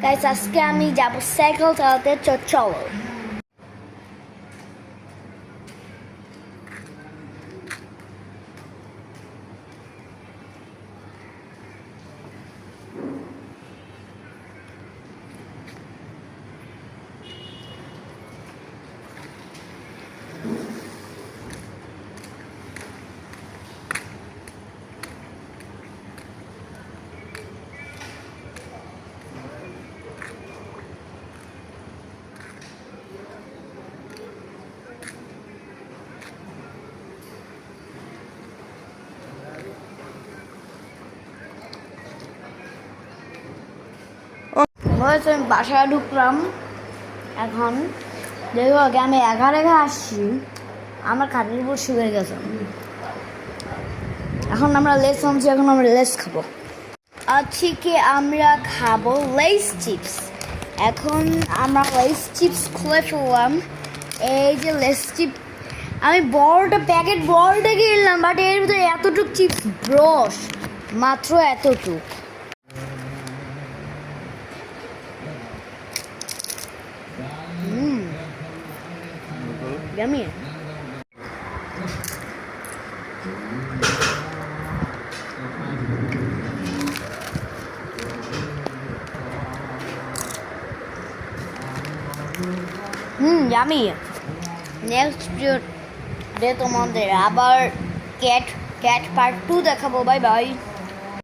Guys আজকে আমি যাব সাইকেল চালাতে, চলো। আমি বাসায় ঢুকলাম। এখন দেখো আগে আমি এগা আসছি, আমার খাটের উপর শুয়ে গেছে। এখন আমরা লেস আনছি, এখন আমরা লেস খাবো। আজকে আমরা খাবো লেস চিপস। এখন আমরা লেস চিপস খুলে ফেললাম। এই যে লেস চিপস, আমি বড়টা প্যাকেট বড়টা কিনলাম, বাট এর ভিতরে এতটুক চিপস ব্রশ, মাত্র এতটুক। Yummy. Yummy. Next video তোমাদের আবার ক্যাট পার্ট 2 দেখাবো। Bye bye.